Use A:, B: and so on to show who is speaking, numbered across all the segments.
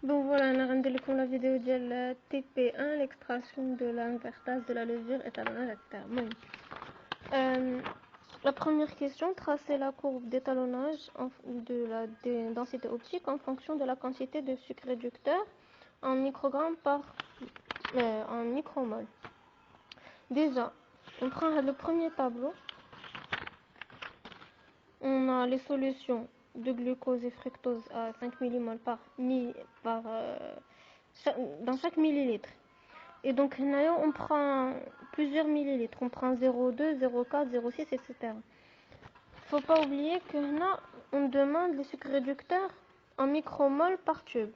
A: Donc voilà, on a rendu la vidéo de la TP1, l'extraction de l'invertase de la levure étalonnage, etc. La première question, tracer la courbe d'étalonnage de la densité optique en fonction de la quantité de sucre réducteur en microgrammes en micromol. Déjà, on prend le premier tableau. On a les solutions de glucose et fructose à 5 mmol dans chaque millilitre. Et donc, là, on prend plusieurs millilitres. On prend 0,2, 0,4, 0,6, etc. Faut pas oublier que là, on demande les sucres réducteurs en micromol par tube.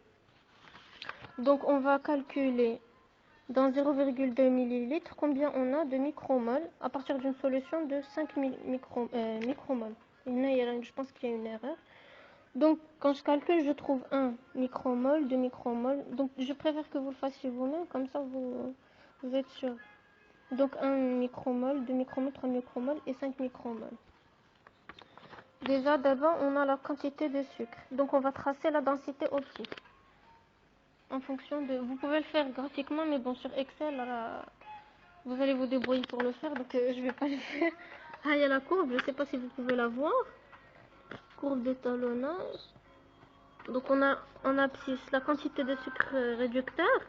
A: Donc, on va calculer dans 0,2 millilitres combien on a de micromol à partir d'une solution de 5 micromol. Je pense qu'il y a une erreur. Donc, quand je calcule, je trouve 1 micromol, 2 micromol. Donc, je préfère que vous le fassiez vous-même, comme ça vous êtes sûr. Donc, 1 micromol, 2 micromol, 3 micromol et 5 micromol. Déjà, d'abord, on a la quantité de sucre. Donc, on va tracer la densité optique. En fonction de... Vous pouvez le faire graphiquement, mais bon, sur Excel, vous allez vous débrouiller pour le faire. Donc, je vais pas le faire. Ah, il y a la courbe, je sais pas si vous pouvez la voir. Courbe d'étalonnage. Donc on abscisse la quantité de sucre réducteur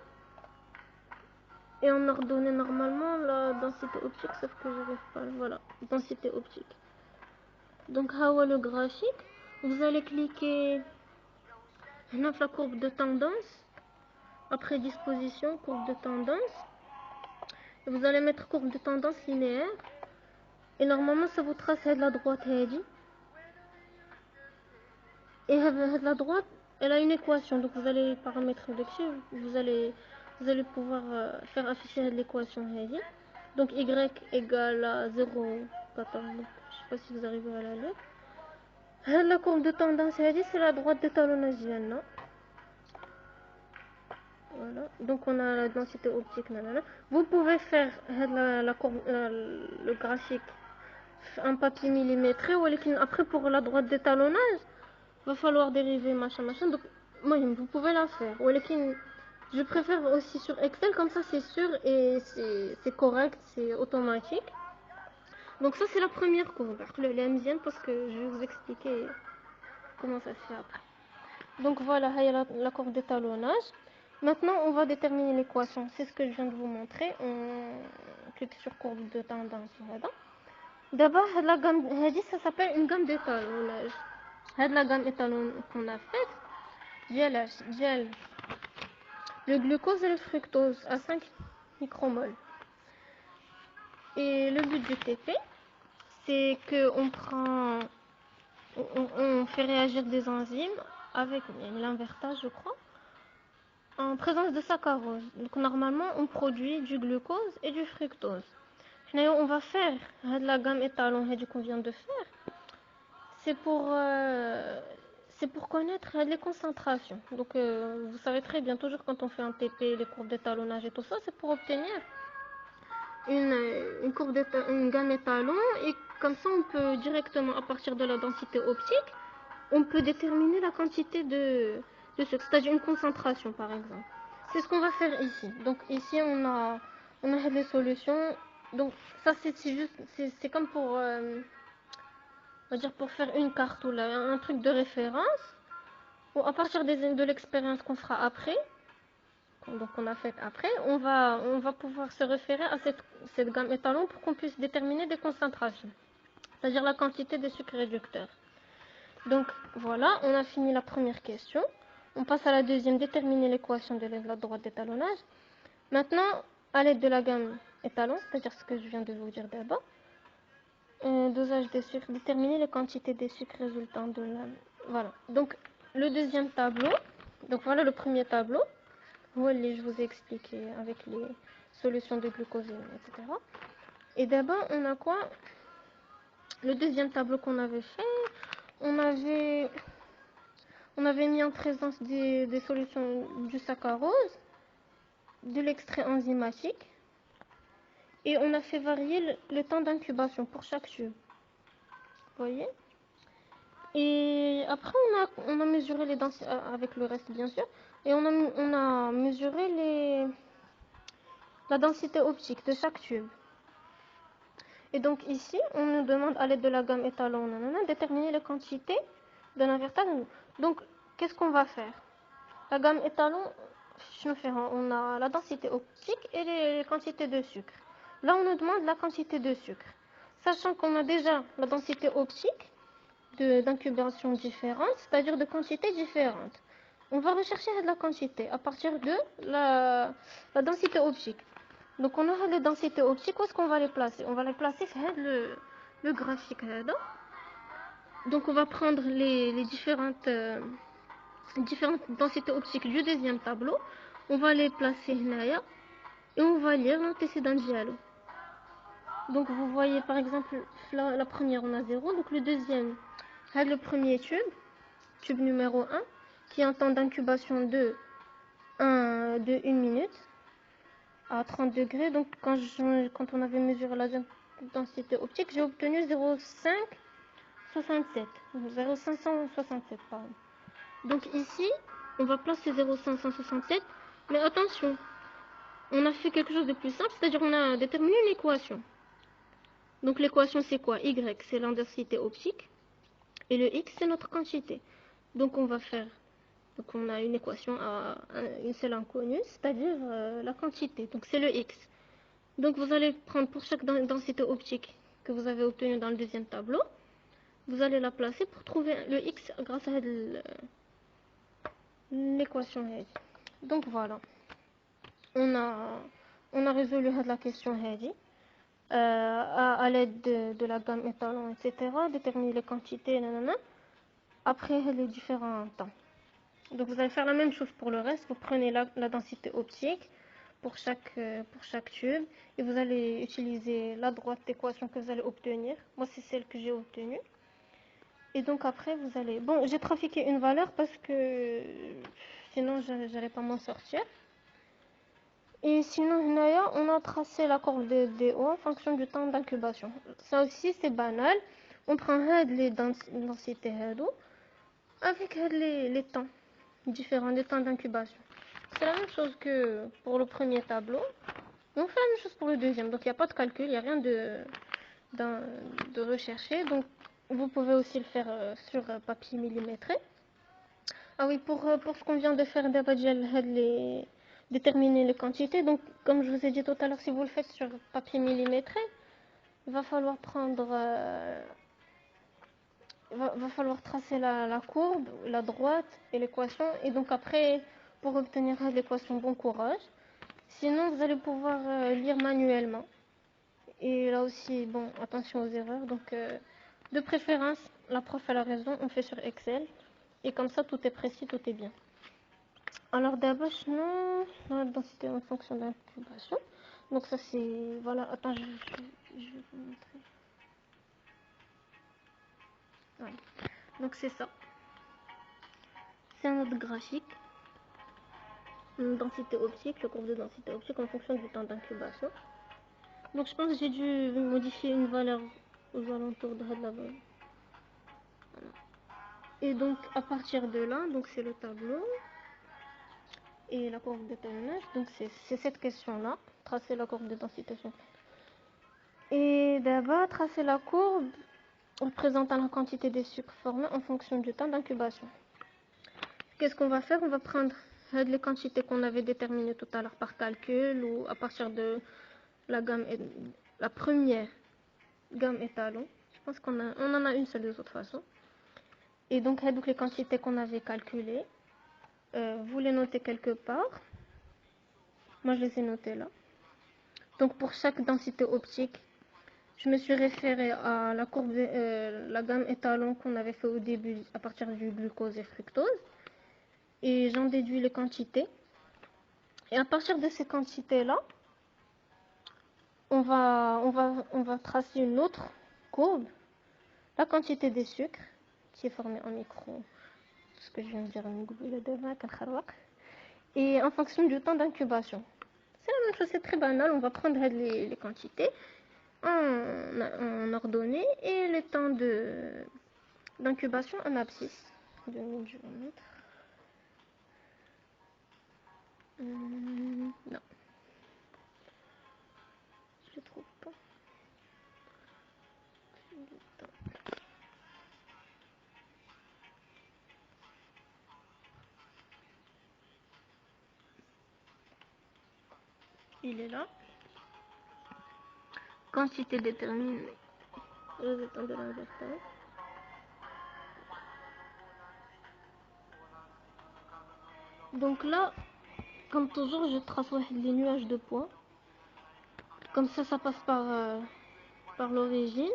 A: et on ordonne normalement la densité optique, sauf que je n'arrive pas. Voilà, densité optique. Donc le graphique, vous allez cliquer sur la courbe de tendance, après disposition, courbe de tendance, et vous allez mettre courbe de tendance linéaire et normalement ça vous trace de la droite et la droite elle a une équation, donc vous allez paramétrer dessus, vous allez pouvoir faire afficher l'équation. Donc y égale à 0,14. Je ne sais pas si vous arrivez à la lire. La courbe de tendance, c'est la droite d'étalonnage. Voilà. Donc on a la densité optique. Vous pouvez faire le graphique en papier millimétré, ou après pour la droite d'étalonnage, va falloir dériver machin. Donc vous pouvez la faire. Je préfère aussi sur Excel, comme ça c'est sûr et c'est correct, c'est automatique. Donc ça c'est la première courbe, le deuxième parce que je vais vous expliquer comment ça se fait après. Donc voilà, il y a la courbe d'étalonnage. Maintenant on va déterminer l'équation, c'est ce que je viens de vous montrer. On clique sur courbe de tendance. D'abord la gamme, ça s'appelle une gamme d'étalonnage. La gamme étalon qu'on a faite, gel, le glucose et le fructose à 5 micromol. Et le but du TP, c'est qu'on on fait réagir des enzymes avec l'invertage, je crois, en présence de saccharose. Donc normalement, on produit du glucose et du fructose. On va faire la gamme étalon qu'on vient de faire. C'est pour connaître les concentrations. Donc vous savez très bien, toujours quand on fait un TP, les courbes d'étalonnage et tout ça, c'est pour obtenir une gamme étalon, et comme ça on peut directement, à partir de la densité optique, on peut déterminer la quantité de sucre, c'est-à-dire une concentration par exemple. C'est ce qu'on va faire ici. Donc ici on a les solutions. Donc ça c'est comme pour on va dire pour faire une carte ou là, un truc de référence, ou à partir de l'expérience qu'on fera après. Donc on a fait après, on va pouvoir se référer à cette gamme étalon pour qu'on puisse déterminer des concentrations, c'est-à-dire la quantité de sucre réducteur. Donc voilà, on a fini la première question. On passe à la deuxième, déterminer l'équation de la droite d'étalonnage. Maintenant, à l'aide de la gamme étalon, c'est-à-dire ce que je viens de vous dire d'abord, dosage des sucres, déterminer les quantités des sucres résultant de la... Voilà, donc le deuxième tableau, donc voilà le premier tableau. Je vous ai expliqué avec les solutions de glucose, etc. Et d'abord, on a quoi? Le deuxième tableau qu'on avait fait, on avait mis en présence des solutions du saccharose, de l'extrait enzymatique, et on a fait varier le temps d'incubation pour chaque tube. Vous voyez? Et après, on a mesuré les densités, avec le reste bien sûr, et on a mesuré la densité optique de chaque tube. Et donc ici, on nous demande à l'aide de la gamme étalon, déterminer les quantités d'un invertage. Donc, qu'est-ce qu'on va faire? La gamme étalon, on a la densité optique et les quantités de sucre. Là, on nous demande la quantité de sucre. Sachant qu'on a déjà la densité optique d'incubation différente, c'est-à-dire de quantités différentes. On va rechercher la quantité à partir de la densité optique. Donc on aura les densités optiques, où est-ce qu'on va les placer? On va les placer sur le graphique. Donc on va prendre les différentes densités optiques du deuxième tableau. On va les placer là et on va lire l'antécédent dialogue. Donc vous voyez par exemple la première on a 0, donc le deuxième, le premier tube numéro 1, qui a un temps d'incubation de 1 minute à 30 degrés. Donc quand on avait mesuré la densité optique, j'ai obtenu 0,567. 0,567, pardon. Donc ici, on va placer 0,567, mais attention, on a fait quelque chose de plus simple, c'est-à-dire on a déterminé une équation. Donc l'équation c'est quoi? Y, c'est la densité optique, et le X, c'est notre quantité. Donc on va faire, donc on a une équation à une seule inconnue, c'est-à-dire la quantité, donc c'est le X. Donc vous allez prendre pour chaque densité optique que vous avez obtenue dans le deuxième tableau, vous allez la placer pour trouver le X grâce à l'équation. Donc voilà, on a résolu la question à l'aide de la gamme étalon, etc. Déterminer les quantités, après les différents temps. Donc vous allez faire la même chose pour le reste. Vous prenez la densité optique pour chaque tube et vous allez utiliser la droite d'équation que vous allez obtenir. Moi c'est celle que j'ai obtenue. Et donc après vous allez... Bon, j'ai trafiqué une valeur parce que sinon j'allais pas m'en sortir. Et sinon, on a tracé la courbe de DO en fonction du temps d'incubation. Ça aussi, c'est banal. On prend les densités avec les temps différents, les temps d'incubation. C'est la même chose que pour le premier tableau. On fait la même chose pour le deuxième. Donc, il n'y a pas de calcul, il n'y a rien de recherché. Donc, vous pouvez aussi le faire sur papier millimétré. Ah oui, pour ce qu'on vient de faire déterminer les quantités. Donc, comme je vous ai dit tout à l'heure, si vous le faites sur papier millimétré, il va falloir prendre... va falloir tracer la courbe, la droite et l'équation. Et donc après, pour obtenir l'équation, bon courage. Sinon, vous allez pouvoir lire manuellement. Et là aussi, bon, attention aux erreurs. Donc, de préférence, la prof elle a raison, on fait sur Excel. Et comme ça, tout est précis, tout est bien. Alors d'abord, non, la densité en fonction d'incubation. Donc ça c'est... Voilà, attends, je vais vous montrer. Voilà. Donc c'est ça. C'est un autre graphique. Une densité optique, le courbe de densité optique en fonction du temps d'incubation. Donc je pense que j'ai dû modifier une valeur aux alentours de la valeur. Voilà. Et donc à partir de là, donc c'est le tableau et la courbe de d'étalonnage. Donc c'est cette question-là, tracer la courbe de densité. Et d'abord, tracer la courbe représentant la quantité de sucre formé en fonction du temps d'incubation. Qu'est-ce qu'on va faire? On va prendre les quantités qu'on avait déterminées tout à l'heure par calcul ou à partir de la première gamme étalon. Je pense qu'on en a une seule de toute façon. Et donc les quantités qu'on avait calculées, vous les notez quelque part. Moi, je les ai notées là. Donc pour chaque densité optique, je me suis référée à la courbe, la gamme étalon qu'on avait fait au début à partir du glucose et fructose. Et j'en déduis les quantités. Et à partir de ces quantités-là, on va tracer une autre courbe, la quantité des sucres, qui est formée en micro, ce que je viens de dire, et en fonction du temps d'incubation. C'est la même chose, c'est très banal, on va prendre les quantités en ordonnée et le temps d'incubation, un abscisse. 2 minutes, je vais en mettre. Non, je le trouve pas. Il est là. Quantité déterminée. Résultat de l'inverteur. Donc là, comme toujours, je trace les nuages de points. Comme ça passe par l'origine.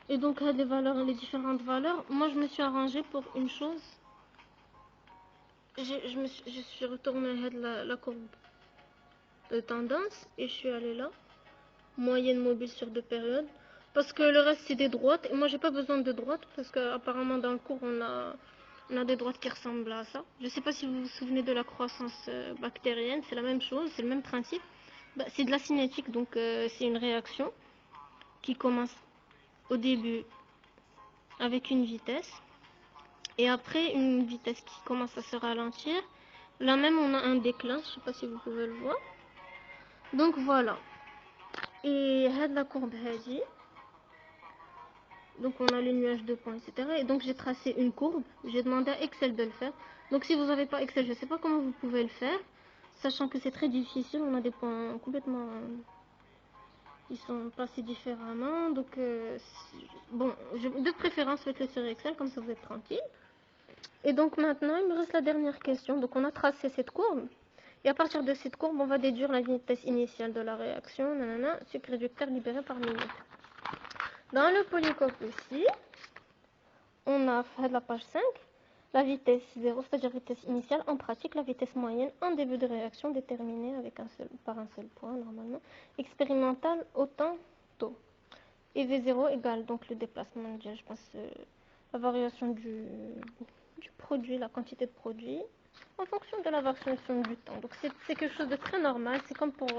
A: Et donc, les différentes valeurs. Moi, je me suis arrangée pour une chose. Je suis retournée à la courbe de tendance et je suis allée là. Moyenne mobile sur 2 périodes. Parce que le reste, c'est des droites. Et moi, j'ai pas besoin de droites. Parce qu'apparemment, dans le cours, on a des droites qui ressemblent à ça. Je sais pas si vous vous souvenez de la croissance bactérienne. C'est la même chose, c'est le même principe. Bah, c'est de la cinétique, donc c'est une réaction qui commence au début avec une vitesse. Et après, une vitesse qui commence à se ralentir. Là même, on a un déclin. Je sais pas si vous pouvez le voir. Donc voilà. Et la courbe هذه. Donc on a les nuages de points, etc. Et donc j'ai tracé une courbe. J'ai demandé à Excel de le faire. Donc si vous n'avez pas Excel, je ne sais pas comment vous pouvez le faire. Sachant que c'est très difficile. On a des points complètement... Ils sont passés différemment. Donc bon, de préférence faites-le sur Excel. Comme ça vous êtes tranquille. Et donc maintenant, il me reste la dernière question. Donc on a tracé cette courbe. Et à partir de cette courbe, on va déduire la vitesse initiale de la réaction. Nanana, sucre réducteur libéré par minute. Dans le polycope aussi, on a fait la page 5, la vitesse 0, c'est-à-dire vitesse initiale. En pratique, la vitesse moyenne en début de réaction déterminée par un seul point, normalement. Expérimental au temps tôt. Et V0 égale donc le déplacement, je pense, la variation du produit, la quantité de produit, en fonction de la variation du temps. Donc c'est quelque chose de très normal, c'est comme pour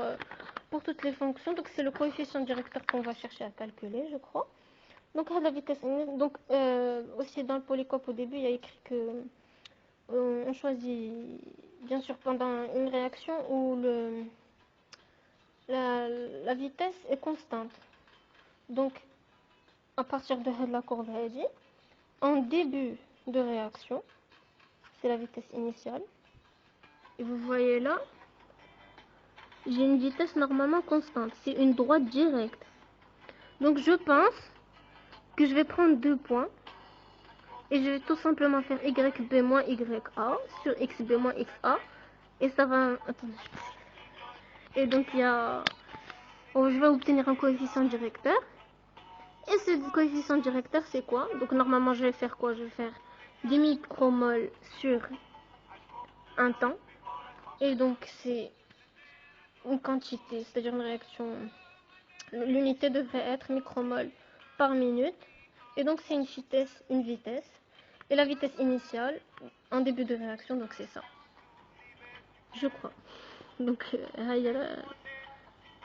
A: toutes les fonctions. Donc c'est le coefficient directeur qu'on va chercher à calculer, je crois. Donc la vitesse, donc aussi dans le polycope au début, il y a écrit que on choisit bien sûr pendant une réaction où la vitesse est constante. Donc à partir de la courbe هذه, en début de réaction, c'est la vitesse initiale. Et vous voyez là, j'ai une vitesse normalement constante. C'est une droite directe. Donc je pense que je vais prendre 2 points. Et je vais tout simplement faire YB moins YA sur XB moins XA. Et ça va... Attendez. Et donc il y a... Oh, je vais obtenir un coefficient directeur. Et ce coefficient directeur, c'est quoi? Donc normalement, je vais faire quoi? Je vais faire 10 micromoles sur un temps. Et donc c'est une quantité, c'est-à-dire une réaction... L'unité devrait être micromoles par minute. Et donc c'est une vitesse. Et la vitesse initiale en début de réaction, donc c'est ça. Je crois. Donc il y a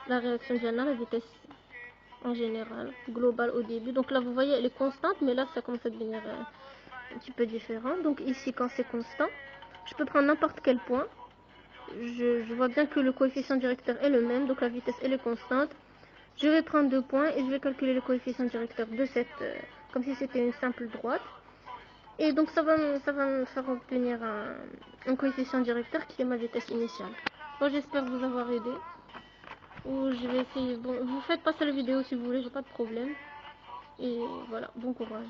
A: la réaction diana, la vitesse en général, globale au début. Donc là vous voyez elle est constante, mais là ça commence à devenir un petit peu différent. Donc ici quand c'est constant, je peux prendre n'importe quel point. Je vois bien que le coefficient directeur est le même, donc la vitesse elle est constante. Je vais prendre 2 points et je vais calculer le coefficient directeur de cette, comme si c'était une simple droite. Et donc ça va me faire obtenir un coefficient directeur qui est ma vitesse initiale. Bon, j'espère vous avoir aidé. Ou je vais essayer. Bon, vous faites passer la vidéo si vous voulez, j'ai pas de problème. Et voilà, bon courage.